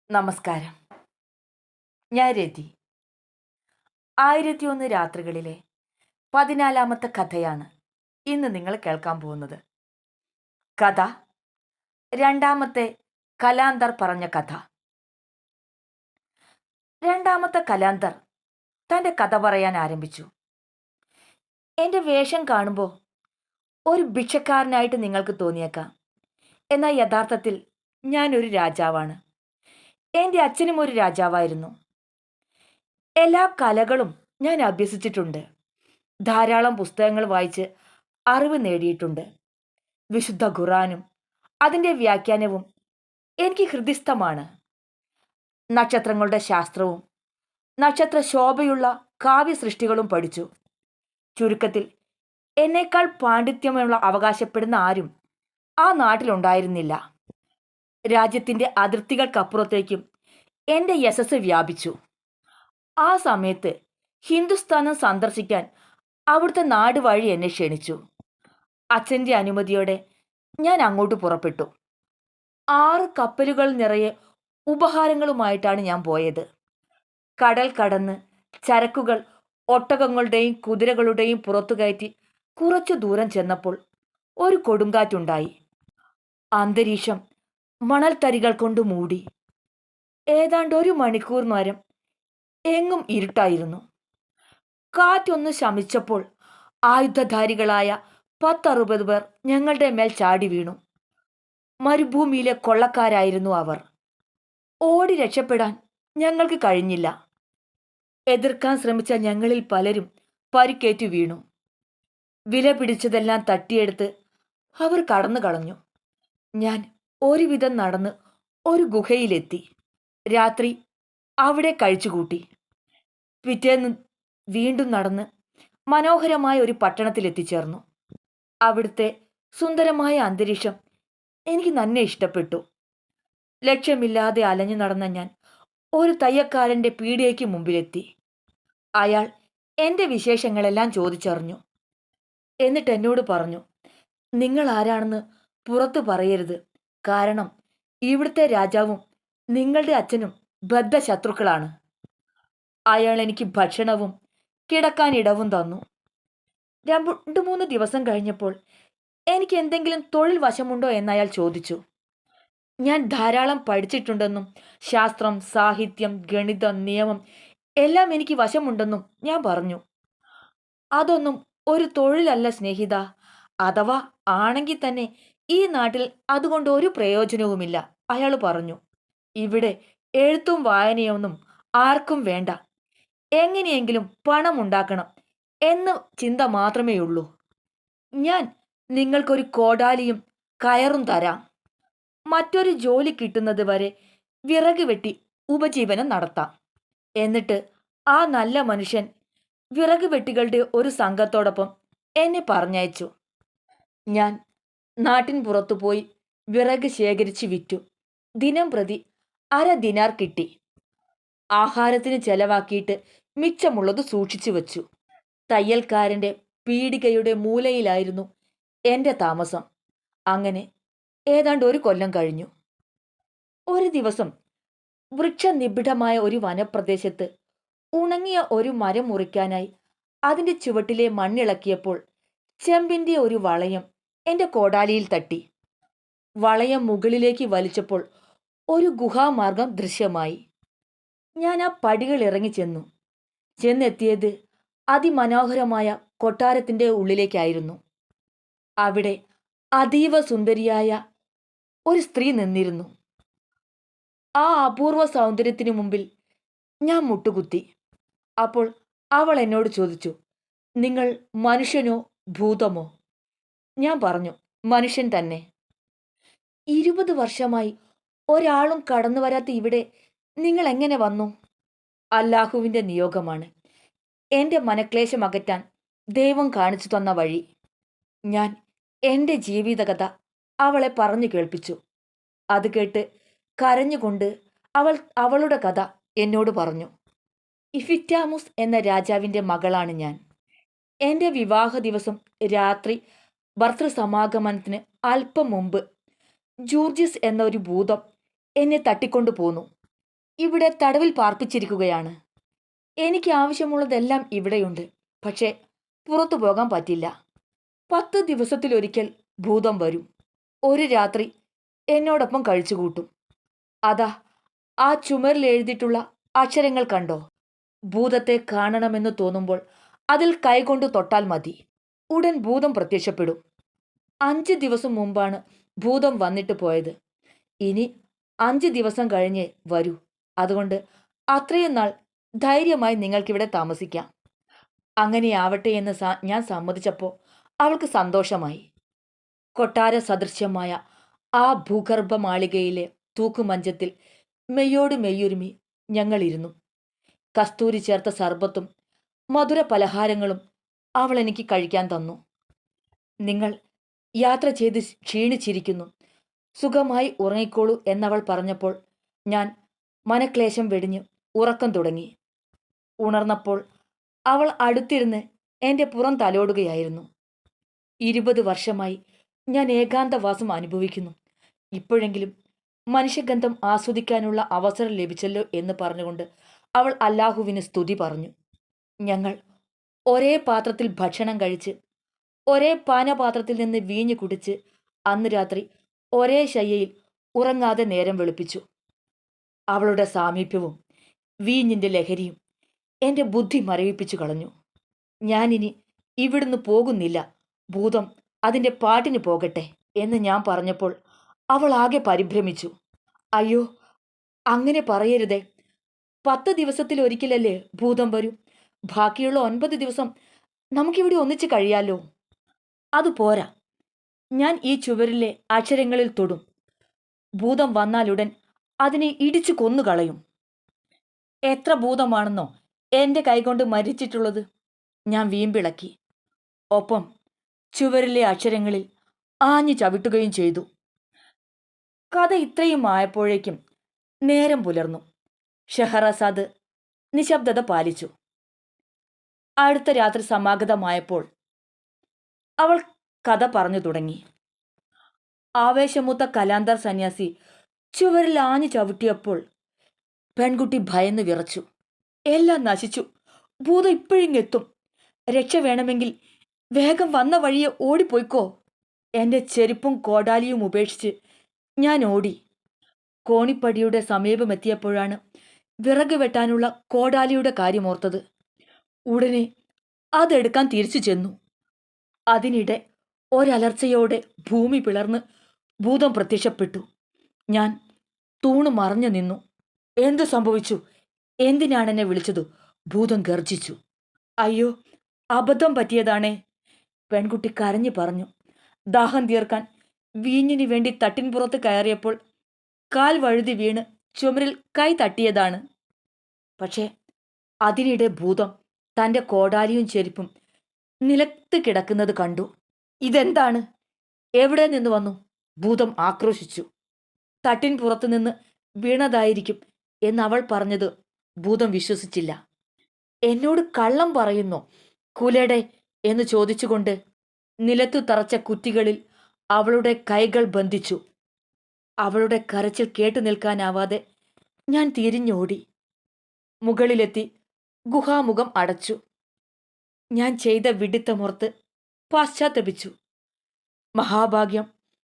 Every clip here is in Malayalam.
നമസ്കാരം. ഞാൻ രതി. 1001 രാത്രികളിലെ 14ാമത്തെ കഥയാണ് ഇന്ന് നിങ്ങൾ കേൾക്കാൻ പോകുന്നത്. കഥ രണ്ടാമത്തെ കലാന്തർ പറഞ്ഞ കഥ. രണ്ടാമത്തെ കലാന്തർ തൻ്റെ കഥ പറയാൻ ആരംഭിച്ചു. എൻ്റെ വേഷം കാണുമ്പോൾ ഒരു ഭിക്ഷക്കാരനായിട്ട് നിങ്ങൾക്ക് തോന്നിയേക്കാം. എന്നാൽ യഥാർത്ഥത്തിൽ ഞാനൊരു രാജാവാണ്. എൻ്റെ അച്ഛനും ഒരു രാജാവായിരുന്നു. എല്ലാ കലകളും ഞാൻ അഭ്യസിച്ചിട്ടുണ്ട്. ധാരാളം പുസ്തകങ്ങൾ വായിച്ച് അറിവ് നേടിയിട്ടുണ്ട്. വിശുദ്ധ ഖുറാനും അതിൻ്റെ വ്യാഖ്യാനവും എനിക്ക് ഹൃദിസ്ഥമാണ്. നക്ഷത്രങ്ങളുടെ ശാസ്ത്രവും നക്ഷത്ര ശോഭയുള്ള കാവ്യസൃഷ്ടികളും പഠിച്ചു. ചുരുക്കത്തിൽ എന്നേക്കാൾ പാണ്ഡിത്യമുള്ള അവകാശപ്പെടുന്ന ആരും ആ നാട്ടിലുണ്ടായിരുന്നില്ല. രാജ്യത്തിൻ്റെ അതിർത്തികൾക്കപ്പുറത്തേക്കും എൻ്റെ യശസ് വ്യാപിച്ചു. ആ സമയത്ത് ഹിന്ദുസ്ഥാനം സന്ദർശിക്കാൻ അവിടുത്തെ നാട് വഴി എന്നെ ക്ഷണിച്ചു. അച്ഛൻ്റെ അനുമതിയോടെ ഞാൻ അങ്ങോട്ട് പുറപ്പെട്ടു. 6 കപ്പലുകൾ നിറയെ ഉപഹാരങ്ങളുമായിട്ടാണ് ഞാൻ പോയത്. കടൽ കടന്ന് ചരക്കുകൾ ഒട്ടകങ്ങളുടെയും കുതിരകളുടെയും പുറത്തു കയറ്റി കുറച്ചു ദൂരം ചെന്നപ്പോൾ ഒരു കൊടുങ്കാറ്റുണ്ടായി. അന്തരീക്ഷം മണൽത്തരികൾ കൊണ്ട് മൂടി. ഏതാണ്ട് 1 മണിക്കൂർ നേരം എങ്ങും ഇരുട്ടായിരുന്നു. കാറ്റൊന്ന് ശമിച്ചപ്പോൾ ആയുധധാരികളായ 10-60 പേർ ഞങ്ങളുടെ മേൽ ചാടി വീണു. മരുഭൂമിയിലെ കൊള്ളക്കാരായിരുന്നു അവർ. ഓടി രക്ഷപ്പെടാൻ ഞങ്ങൾക്ക് കഴിഞ്ഞില്ല. എതിർക്കാൻ ശ്രമിച്ച ഞങ്ങളിൽ പലരും പരിക്കേറ്റു വീണു. വില പിടിച്ചതെല്ലാം തട്ടിയെടുത്ത് അവർ കടന്നു കളഞ്ഞു. ഞാൻ ഒരുവിധം നടന്ന് ഒരു ഗുഹയിലെത്തി. രാത്രി അവിടെ കഴിച്ചുകൂട്ടി. പിറ്റേന്ന് വീണ്ടും നടന്ന് മനോഹരമായ ഒരു പട്ടണത്തിൽ എത്തിച്ചേർന്നു. അവിടുത്തെ സുന്ദരമായ അന്തരീക്ഷം എനിക്ക് നന്നെ ഇഷ്ടപ്പെട്ടു. ലക്ഷ്യമില്ലാതെ അലഞ്ഞു നടന്ന ഞാൻ ഒരു തയ്യക്കാരൻ്റെ പീടികയ്ക്ക് മുമ്പിലെത്തി. അയാൾ എൻ്റെ വിശേഷങ്ങളെല്ലാം ചോദിച്ചറിഞ്ഞു. എന്നിട്ട് എന്നോട് പറഞ്ഞു, നിങ്ങൾ ആരാണെന്ന് പുറത്തു പറയരുത്. കാരണം ഇവിടുത്തെ രാജാവും നിങ്ങളുടെ അച്ഛനും ബദ്ധശത്രുക്കളാണ്. അയാൾ എനിക്ക് ഭക്ഷണവും കിടക്കാൻ ഇടവും തന്നു. 2-3 ദിവസം കഴിഞ്ഞപ്പോൾ എനിക്ക് എന്തെങ്കിലും തൊഴിൽ വശമുണ്ടോ എന്നയാൾ ചോദിച്ചു. ഞാൻ ധാരാളം പഠിച്ചിട്ടുണ്ടെന്നും ശാസ്ത്രം, സാഹിത്യം, ഗണിതം, നിയമം എല്ലാം എനിക്ക് വശമുണ്ടെന്നും ഞാൻ പറഞ്ഞു. അതൊന്നും ഒരു തൊഴിലല്ല സ്നേഹിത. അഥവാ ആണെങ്കിൽ തന്നെ ഈ നാട്ടിൽ അതുകൊണ്ട് ഒരു പ്രയോജനവുമില്ല, അയാൾ പറഞ്ഞു. ഇവിടെ എഴുത്തും വായനയൊന്നും ആർക്കും വേണ്ട. എങ്ങനെയെങ്കിലും പണം ഉണ്ടാക്കണം എന്ന ചിന്ത മാത്രമേയുള്ളൂ. ഞാൻ നിങ്ങൾക്കൊരു കോടാലിയും കയറും തരാം. മറ്റൊരു ജോലി കിട്ടുന്നത് വരെ വിറക് വെട്ടി ഉപജീവനം നടത്താം. എന്നിട്ട് ആ നല്ല മനുഷ്യൻ വിറക് വെട്ടികളുടെ ഒരു സംഘത്തോടൊപ്പം എന്നെ പറഞ്ഞയച്ചു. ഞാൻ നാട്ടിൻ പുറത്തു പോയി വിറക് ശേഖരിച്ച് വിറ്റു. ദിനം പ്രതി 1/2 ദിനാർ കിട്ടി. ആഹാരത്തിന് ചെലവാക്കിയിട്ട് മിച്ചമുള്ളത് സൂക്ഷിച്ചു വച്ചു. തയ്യൽക്കാരൻ്റെ പീടികയുടെ മൂലയിലായിരുന്നു എൻ്റെ താമസം. അങ്ങനെ ഏതാണ്ട് 1 കൊല്ലം കഴിഞ്ഞു. ഒരു ദിവസം വൃക്ഷനിബിഡമായ ഒരു വനപ്രദേശത്ത് ഉണങ്ങിയ ഒരു മരം മുറിക്കാനായി അതിൻ്റെ ചുവട്ടിലെ മണ്ണിളക്കിയപ്പോൾ ചെമ്പിൻ്റെ ഒരു വളയം എൻ്റെ കോടാലിയിൽ തട്ടി. വളയം മുകളിലേക്ക് വലിച്ചപ്പോൾ ഒരു ഗുഹാമാർഗം ദൃശ്യമായി. ഞാൻ ആ പടികൾ ഇറങ്ങി ചെന്നെത്തിയത് അതിമനോഹരമായ കൊട്ടാരത്തിൻ്റെ ഉള്ളിലേക്കായിരുന്നു. അവിടെ അതീവ സുന്ദരിയായ ഒരു സ്ത്രീ നിന്നിരുന്നു. ആ അപൂർവ സൗന്ദര്യത്തിനു മുമ്പിൽ ഞാൻ മുട്ടുകുത്തി. അപ്പോൾ അവൾ എന്നോട് ചോദിച്ചു, നിങ്ങൾ മനുഷ്യനോ ഭൂതമോ? ഞാൻ പറഞ്ഞു, മനുഷ്യൻ തന്നെ. 20 വർഷമായി ഒരാളും കടന്നു വരാത്ത ഇവിടെ നിങ്ങൾ എങ്ങനെ വന്നു? അല്ലാഹുവിൻ്റെ നിയോഗമാണ്. എൻ്റെ മനക്ലേശം അകറ്റാൻ ദൈവം കാണിച്ചു തന്ന വഴി. ഞാൻ എൻ്റെ ജീവിതകഥ അവളെ പറഞ്ഞു കേൾപ്പിച്ചു. അത് കേട്ട് കരഞ്ഞുകൊണ്ട് അവൾ അവളുടെ കഥ എന്നോട് പറഞ്ഞു. ഇഫിറ്റാമുസ് എന്ന രാജാവിൻ്റെ മകളാണ് ഞാൻ. എൻ്റെ വിവാഹ ദിവസം രാത്രി ഭർതൃസമാഗമനത്തിന് അല്പം മുമ്പ് ജൂർജിസ് എന്ന ഒരു ഭൂതം എന്നെ തട്ടിക്കൊണ്ടു പോന്നു. ഇവിടെ തടവിൽ പാർപ്പിച്ചിരിക്കുകയാണ്. എനിക്ക് ആവശ്യമുള്ളതെല്ലാം ഇവിടെയുണ്ട്. പക്ഷേ പുറത്തു പോകാൻ പറ്റില്ല. 10 ദിവസത്തിലൊരിക്കൽ ഭൂതം വരും. ഒരു രാത്രി എന്നോടൊപ്പം കഴിച്ചുകൂട്ടും. അതാ ആ ചുമരിൽ എഴുതിയിട്ടുള്ള അക്ഷരങ്ങൾ കണ്ടോ? ഭൂതത്തെ കാണണമെന്ന് തോന്നുമ്പോൾ അതിൽ കൈകൊണ്ട് തൊട്ടാൽ മതി. ഉടൻ ഭൂതം പ്രത്യക്ഷപ്പെടും. 5 ദിവസം മുമ്പാണ് ഭൂതം വന്നിട്ട് പോയത്. ഇനി 5 ദിവസം കഴിഞ്ഞേ വരൂ. അതുകൊണ്ട് അത്രയും നാൾ ധൈര്യമായി നിങ്ങൾക്കിവിടെ താമസിക്കാം. അങ്ങനെയാവട്ടെ എന്ന് ഞാൻ സമ്മതിച്ചപ്പോൾ അവൾക്ക് സന്തോഷമായി. കൊട്ടാര സദൃശ്യമായ ആ ഭൂഗർഭ മാളികയിലെ തൂക്കുമഞ്ചത്തിൽ മെയ്യോട് മെയ്യൊരുമി ഞങ്ങളിരുന്നു. കസ്തൂരി ചേർത്ത സർബത്തും മധുര പലഹാരങ്ങളും അവൾ എനിക്ക് കഴിക്കാൻ തന്നു. നിങ്ങൾ യാത്ര ചെയ്ത് ക്ഷീണിച്ചിരിക്കുന്നു, സുഖമായി ഉറങ്ങിക്കോളൂ എന്നവൾ പറഞ്ഞപ്പോൾ ഞാൻ മനക്ലേശം വെടിഞ്ഞ് ഉറക്കം തുടങ്ങി. ഉണർന്നപ്പോൾ അവൾ അടുത്തിരുന്ന് എൻ്റെ പുറം തലോടുകയായിരുന്നു. 20 വർഷമായി ഞാൻ ഏകാന്തവാസം അനുഭവിക്കുന്നു. ഇപ്പോഴെങ്കിലും മനുഷ്യഗന്ധം ആസ്വദിക്കാനുള്ള അവസരം ലഭിച്ചല്ലോ എന്ന് പറഞ്ഞുകൊണ്ട് അവൾ അല്ലാഹുവിന് സ്തുതി പറഞ്ഞു. ഞങ്ങൾ ഒരേ പാത്രത്തിൽ ഭക്ഷണം കഴിച്ച് ഒരേ പാനപാത്രത്തിൽ നിന്ന് വീഞ്ഞു കുടിച്ച് അന്ന് രാത്രി ഒരേ ശയ്യയിൽ ഉറങ്ങാതെ നേരം വെളുപ്പിച്ചു. അവളുടെ സാമീപ്യവും വീഞ്ഞിൻ്റെ ലഹരിയും എൻ്റെ ബുദ്ധി മരവിപ്പിച്ചു കളഞ്ഞു. ഞാനിനി ഇവിടുന്ന് പോകുന്നില്ല, ഭൂതം അതിൻ്റെ പാട്ടിന് പോകട്ടെ എന്ന് ഞാൻ പറഞ്ഞപ്പോൾ അവൾ ആകെ പരിഭ്രമിച്ചു. അയ്യോ, അങ്ങനെ പറയരുതേ. 10 ദിവസത്തിലൊരിക്കലല്ലേ ഭൂതം വരൂ. ബാക്കിയുള്ള 9 ദിവസം നമുക്കിവിടെ ഒന്നിച്ച് കഴിയാലോ. അതുപോരാ, ഞാൻ ഈ ചുവരിലെ അക്ഷരങ്ങളിൽ തൊടും. ഭൂതം വന്നാലുടൻ അതിനെ ഇടിച്ചു കൊന്നുകളയും. എത്ര ഭൂതമാണെന്നോ എൻ്റെ കൈകൊണ്ട് മരിച്ചിട്ടുള്ളത്. ഞാൻ വീമ്പിളക്കി. ഒപ്പം ചുവരിലെ അക്ഷരങ്ങളിൽ ആഞ്ഞു ചവിട്ടുകയും ചെയ്തു. കഥ ഇത്രയും ആയപ്പോഴേക്കും നേരം പുലർന്നു. ഷെഹറസാദ് നിശബ്ദത പാലിച്ചു. അടുത്ത രാത്രി സമാഗതമായപ്പോൾ അവൾ കഥ പറഞ്ഞു തുടങ്ങി. ആവേശമൂത്ത കലാന്തർ സന്യാസി ചുവരിൽ ആഞ്ഞു ചവിട്ടിയപ്പോൾ പെൺകുട്ടി ഭയന്ന് വിറച്ചു. എല്ലാം നശിച്ചു. ഭൂതം ഇപ്പോഴിങ്ങെത്തും. രക്ഷ വേണമെങ്കിൽ വേഗം വന്ന വഴിയെ ഓടിപ്പോയിക്കോ. എൻ്റെ ചെരുപ്പും കോടാലിയും ഉപേക്ഷിച്ച് ഞാൻ ഓടി. കോണിപ്പടിയുടെ സമീപമെത്തിയപ്പോഴാണ് വിറക് വെട്ടാനുള്ള കോടാലിയുടെ കാര്യമോർത്തത്. ഉടനെ അതെടുക്കാൻ തിരിച്ചു ചെന്നു. അതിനിടെ ഒരലർച്ചയോടെ ഭൂമി പിളർന്ന് ഭൂതം പ്രത്യക്ഷപ്പെട്ടു. ഞാൻ തൂണു മറഞ്ഞു നിന്നു. എന്തു സംഭവിച്ചു? എന്തിനാണെന്നെ വിളിച്ചതു? ഭൂതം ഗർജിച്ചു. അയ്യോ, അബദ്ധം പറ്റിയതാണേ, പെൺകുട്ടി കരഞ്ഞു പറഞ്ഞു. ദാഹം തീർക്കാൻ വീഞ്ഞിന് വേണ്ടി തട്ടിൻപുറത്ത് കയറിയപ്പോൾ കാൽ വഴുതി വീണ് ചുമരിൽ കൈ തട്ടിയതാണ്. പക്ഷേ അതിനിടെ ഭൂതം തൻ്റെ കോടാലിയും ചെരുപ്പും നിലത്ത് കിടക്കുന്നത് കണ്ടു. ഇതെന്താണ്? എവിടെ നിന്ന് വന്നു? ഭൂതം ആക്രോശിച്ചു. തട്ടിൻപുറത്ത് നിന്ന് വീണതായിരിക്കും എന്നവൾ പറഞ്ഞത് ഭൂതം വിശ്വസിച്ചില്ല. എന്നോട് കള്ളം പറയുന്നോ കുലടെ എന്ന് ചോദിച്ചുകൊണ്ട് നിലത്തു തറച്ച കുറ്റികളിൽ അവളുടെ കൈകൾ ബന്ധിച്ചു. അവളുടെ കരച്ചിൽ കേട്ടു നിൽക്കാനാവാതെ ഞാൻ തിരിഞ്ഞോടി. മുകളിലെത്തി ഗുഹാമുഖം അടച്ചു. ഞാൻ ചെയ്ത വിഡിത്തമോർത്ത് പശ്ചാത്തപിച്ചു. മഹാഭാഗ്യം,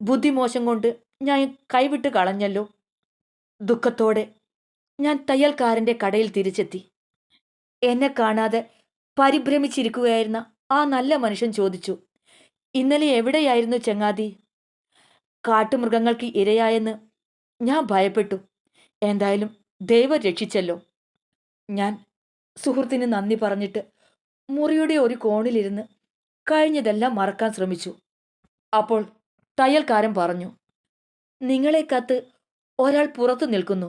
ബുദ്ധിമോശം കൊണ്ട് ഞാൻ കൈവിട്ട് കളഞ്ഞല്ലോ. ദുഃഖത്തോടെ ഞാൻ തയ്യൽക്കാരൻ്റെ കടയിൽ തിരിച്ചെത്തി. എന്നെ കാണാതെ പരിഭ്രമിച്ചിരിക്കുകയായിരുന്ന ആ നല്ല മനുഷ്യൻ ചോദിച്ചു, ഇന്നലെ എവിടെയായിരുന്നു ചങ്ങാതി? കാട്ടുമൃഗങ്ങൾക്ക് ഇരയായെന്ന് ഞാൻ ഭയപ്പെട്ടു. എന്തായാലും ദൈവം രക്ഷിച്ചല്ലോ. ഞാൻ സുഹൃത്തിന് നന്ദി പറഞ്ഞിട്ട് മുറിയുടെ ഒരു കോണിലിരുന്ന് കഴിഞ്ഞതെല്ലാം മറക്കാൻ ശ്രമിച്ചു. അപ്പോൾ തയ്യൽക്കാരൻ പറഞ്ഞു, നിങ്ങളെ കാത്ത് ഒരാൾ പുറത്തു നിൽക്കുന്നു.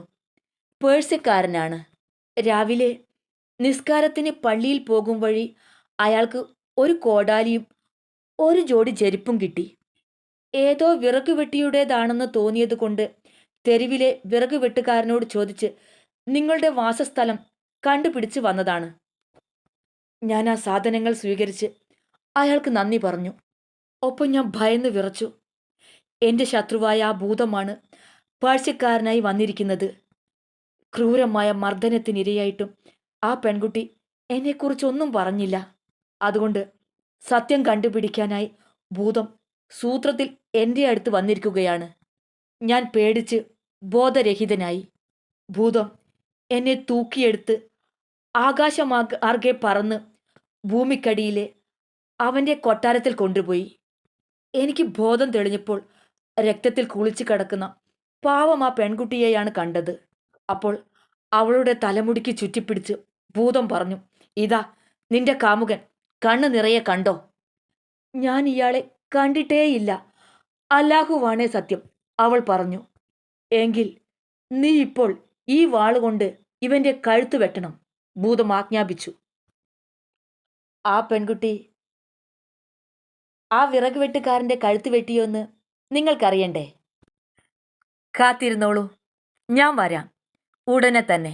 പേഴ്സ്യക്കാരനാണ്. രാവിലെ നിസ്കാരത്തിന് പള്ളിയിൽ പോകും വഴി അയാൾക്ക് ഒരു കോടാലിയും ഒരു ജോഡി ചെരുപ്പും കിട്ടി. ഏതോ വിറകുവെട്ടിയുടേതാണെന്ന് തോന്നിയത് കൊണ്ട് തെരുവിലെ വിറകുവെട്ടുകാരനോട് ചോദിച്ച് നിങ്ങളുടെ വാസസ്ഥലം കണ്ടുപിടിച്ച് വന്നതാണ്. ഞാൻ ആ സാധനങ്ങൾ സ്വീകരിച്ച് അയാൾക്ക് നന്ദി പറഞ്ഞു. ഒപ്പം ഞാൻ ഭയന്ന് വിറച്ചു. എൻ്റെ ശത്രുവായ ആ ഭൂതമാണ് പേഴ്സ്യക്കാരനായി വന്നിരിക്കുന്നത്. ക്രൂരമായ മർദ്ദനത്തിനിരയായിട്ടും ആ പെൺകുട്ടി എന്നെക്കുറിച്ചൊന്നും പറഞ്ഞില്ല. അതുകൊണ്ട് സത്യം കണ്ടുപിടിക്കാനായി ഭൂതം സൂത്രത്തിൽ എൻ്റെ അടുത്ത് വന്നിരിക്കുകയാണ്. ഞാൻ പേടിച്ച് ബോധരഹിതനായി. ഭൂതം എന്നെ തൂക്കിയെടുത്ത് ആകാശമാർഗെ പറന്ന് ഭൂമിക്കടിയിലെ അവൻ്റെ കൊട്ടാരത്തിൽ കൊണ്ടുപോയി. എനിക്ക് ബോധം തെളിഞ്ഞപ്പോൾ രക്തത്തിൽ കുളിച്ച് കിടക്കുന്ന പാവം ആ പെൺകുട്ടിയെയാണ് കണ്ടത്. അപ്പോൾ അവളുടെ തലമുടിക്ക് ചുറ്റിപ്പിടിച്ച് ഭൂതം പറഞ്ഞു, ഇതാ നിന്റെ കാമുകൻ, കണ്ണ് നിറയെ കണ്ടോ? ഞാൻ ഇയാളെ കണ്ടിട്ടേയില്ല. അല്ലാഹുവാണേ സത്യം, അവൾ പറഞ്ഞു. എങ്കിൽ നീ ഇപ്പോൾ ഈ വാളുകൊണ്ട് ഇവന്റെ കഴുത്ത് വെട്ടണം, ഭൂതം ആജ്ഞാപിച്ചു. ആ പെൺകുട്ടി ആ വിറക് വെട്ടുകാരന്റെ കഴുത്ത് വെട്ടിയോന്ന് നിങ്ങൾക്കറിയണ്ടേ? കാത്തിരുന്നോളൂ, ഞാൻ വരാം ഉടനെ തന്നെ.